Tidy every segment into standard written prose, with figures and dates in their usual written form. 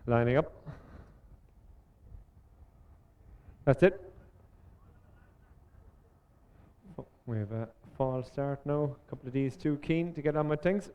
Lining up. That's it. We have a false start now. A couple of these too keen to get on with things.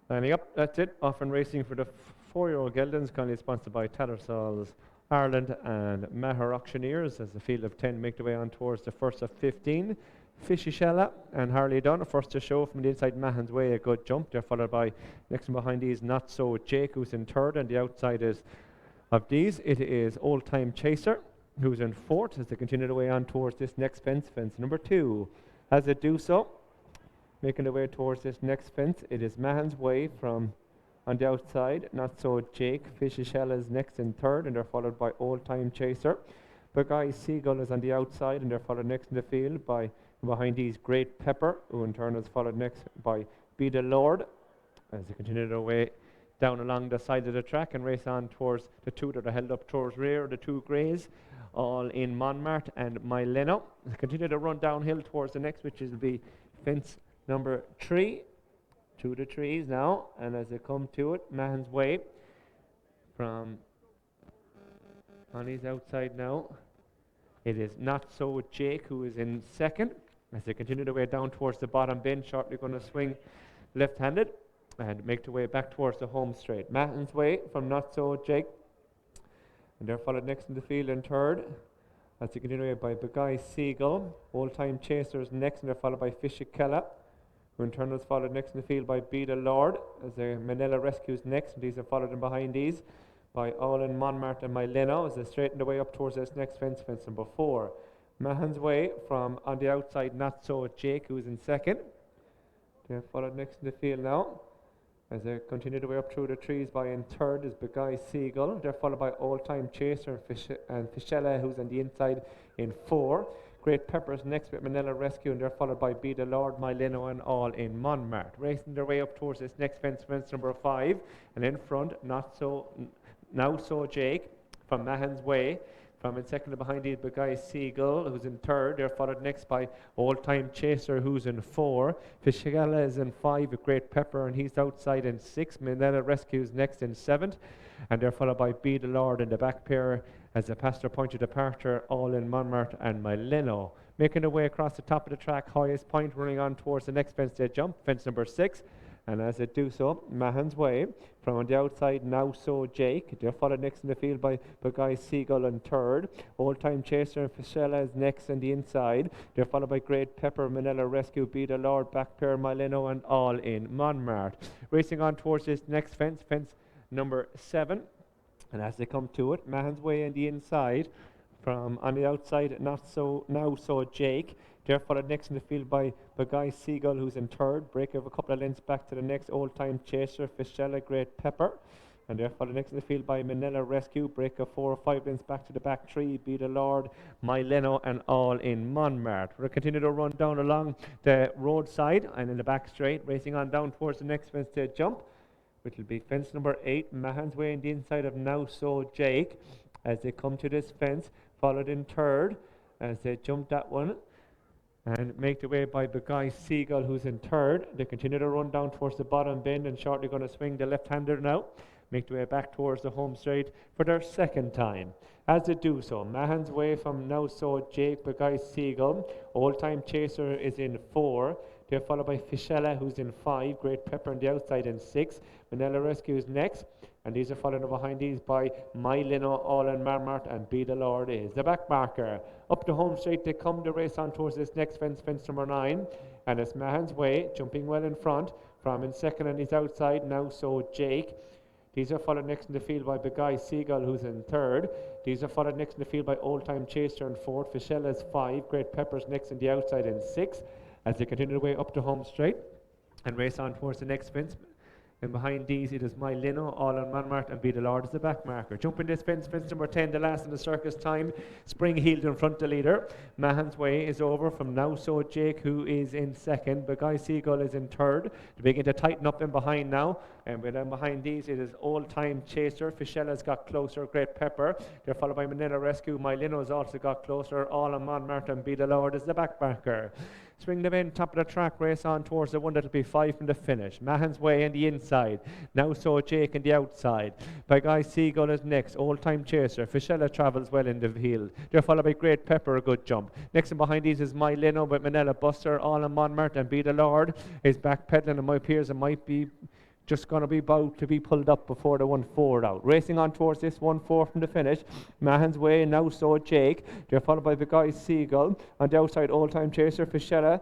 Lining up, that's it. Off and racing for the 4yo Geldings, kindly sponsored by Tattersalls Ireland and Maher Auctioneers, as the field of 10 make their way on towards the first of 15. Fishy Shella and Harley Dunn, first to show from the inside Mahon's Way, a good jump. They're followed by, next and behind these, Not So Jake, who's in third, and the outside is of these, it is Old Time Chaser, who's in fourth, as they continue their way on towards this next fence, fence number 2. As they do so, making their way towards this next fence, it is Mahon's Way from on the outside, Not So Jake. Fishy Shell is next in third, and they're followed by Old Time Chaser. Buckeye Seagull is on the outside, and they're followed next in the field by, behind these, Great Pepper, who in turn is followed next by Be the Lord, as they continue their way down along the side of the track and race on towards the two that are held up towards rear, the two greys, all in Montmartre and Myleno. They continue to run downhill towards the next, which will be fence number 3. To the trees now, and as they come to it, Mahon's Way from on his outside now. It is Not So Jake, who is in second, as they continue their way down towards the bottom bend, shortly going to swing left-handed and make their way back towards the home straight. Mahon's Way from Not So Jake, and they're followed next in the field in third, as they continue their way by Buckeye Seagull. Old Time Chasers next, and they're followed by Fishy Kella, who in turn is followed next in the field by Be the Lord, as the Manila Rescues next, and these are followed in behind these by All in Montmartre and Myleno, as they straighten their way up towards this next fence, fence number 4. Mahon's Way from on the outside, Not So Jake, who is in second. They're followed next in the field now, as they continue their way up through the trees. By in third is Buckeye Seagull. They're followed by Old Time Chaser and Fischella, who's on the inside in 4. Great Peppers next with Manila Rescue, and they're followed by Be the Lord, Myleno, and All in Montmartre. Racing their way up towards this next fence, fence number 5, and in front, Now So Jake from Mahon's Way. From in second behind these, Buckeye Seagull, who's in third. They're followed next by Old Time Chaser, who's in 4. Fischella is in 5 with Great Pepper, and he's outside in 6. Manila Rescue's next in 7th, and they're followed by Be the Lord in the back pair, as the pastor point of departure, All in Montmartre and Myleno. Making their way across the top of the track, highest point, running on towards the next fence they jump, fence number 6. And as they do so, Mahon's Way from on the outside, Now So Jake. They're followed next in the field by Buckeye Seagull in third. Old Time Chaser and Fischella is next on the inside. They're followed by Great Pepper, Manila Rescue, Be the Lord, back pair, Myleno, and All in Montmartre. Racing on towards this next fence, fence number 7. And as they come to it, Mahon's Way on the inside, from on the outside, Now So Jake. They're followed next in the field by Buckeye Seagull, who's in third. Break of a couple of lengths back to the next, Old Time Chaser, Fischella, Great Pepper. And they're followed next in the field by Manila Rescue. Break of 4 or 5 lengths back to the back 3, Be the Lord, Myleno, and All in Montmartre. We'll continue to run down along the roadside and in the back straight, racing on down towards the next fence to jump, which will be fence number 8, Mahon's Way on the inside of Now So Jake. As they come to this fence, followed in third, as they jump that one, and make their way by Buckeye Seagull, who's in third. They continue to run down towards the bottom bend and shortly going to swing the left-hander now. Make their way back towards the home straight for their second time. As they do so, Mahon's Way from Now So Jake, Buckeye Seagull. Old Time Chaser is in 4. They're followed by Fischella, who's in 5. Great Pepper on the outside in 6. Manila Rescue is next. And these are followed behind these by Myleno, All in Montmartre, and Be the Lord is the back marker. Up the home straight they come to race on towards this next fence, fence number 9. And it's Mahon's Way, jumping well in front. From in second and he's outside, Now So Jake. These are followed next in the field by Buckeye Seagull, who's in third. These are followed next in the field by Old Time Chaser in fourth. Fischella is 5. Great Peppers next in the outside in 6. As they continue their way up the home straight and race on towards the next fence. And behind these, it is Myleno, All in Montmartre, and Be the Lord is the back marker. Jumping this fence, fence number 10, the last in the circus time. Spring heeled in front the leader. Mahon's Way is over from Now So Jake, who is in second. Buckeye Seagull is in third. They begin to tighten up in behind now. And then behind these, it is Old Time Chaser. Fischella's got closer. Great Pepper. They're followed by Manila Rescue. Myleno's also got closer. All in Montmartre, and Be the Lord is the back marker. Swing the bend, top of the track, race on towards the one that'll be 5 from the finish. Mahon's Way in the inside. Now So Jake in the outside. By Guy Seagull is next. Old Time Chaser. Fischella travels well in the field. They're followed by Great Pepper, a good jump. Next and behind these is My Lino with Manila Buster, all in Monmart, and Be the Lord is back pedaling, and my peers, it might be just going to be about to be pulled up before the 1-4 out. Racing on towards this 1-4 from the finish. Mahon's Way, Now So Jake. They're followed by the Guy Seagull. On the outside, Old Time Chaser, Fischella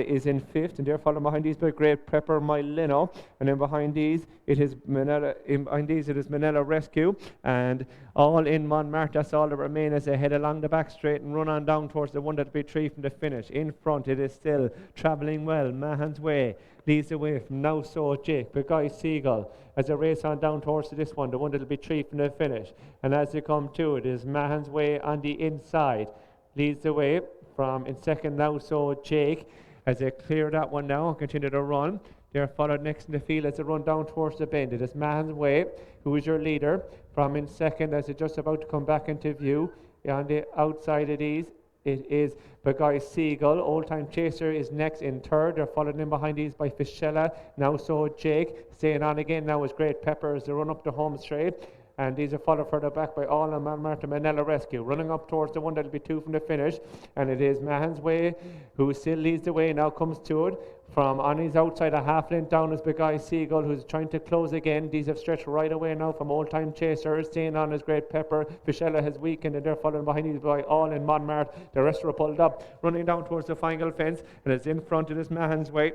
is in 5th, and they're followed behind these by Great Pepper, My Lino. And then behind these, it is Manila Rescue. And all in Monmart, that's all that remain as they head along the back straight and run on down towards the one that'll be 3 from the finish. In front, it is still travelling well. Mahon's Way leads the way from Now So Jake, but Guy Seagull as they race on down towards this one, the one that'll be 3 from the finish. And as they come to it, is Mahon's Way on the inside, leads the way from in second Now So Jake as they clear that one now and continue to run. They're followed next in the field as they run down towards the bend. It is Mahon's Way, who is your leader, from in second as they're just about to come back into view. On the outside of these, it is Guy Seagull. Old Time Chaser is next in third. They're followed in behind these by Fischella. Now So Jake. Staying on again now is Great Pepper as they run up the home straight. And these are followed further back by All and Martin Manila Rescue. Running up towards the one that'll be 2 from the finish. And it is Mahon's Way who still leads the way, now comes to it. From on his outside, a half length down is Big Guy Seagull, who's trying to close again. These have stretched right away now from Old Time Chaser. Staying on is Great Pepper. Fischella has weakened, and they're followed behind these by All in Monmart. The rest are pulled up, running down towards the final fence. And it's in front of this Mahon's Way.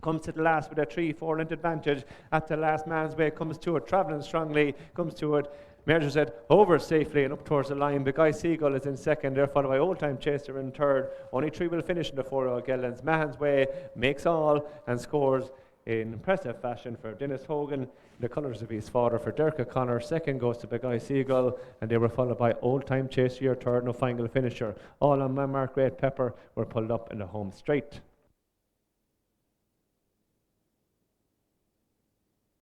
Comes to the last with a 3-4 length advantage. At the last, Mahon's Way comes to it, travelling strongly, comes to it. Measures it over safely and up towards the line. Big Guy Seagull is in second. They're followed by Old Time Chaser in third. Only 3 will finish in the 4yo Geldings. Mahon's Way makes all and scores in impressive fashion for Dennis Hogan. The colours of his father for Derek O'Connor. Second goes to Big Guy Seagull, and they were followed by Old Time Chaser, your third, no final finisher. All on Mark Great Pepper were pulled up in the home straight.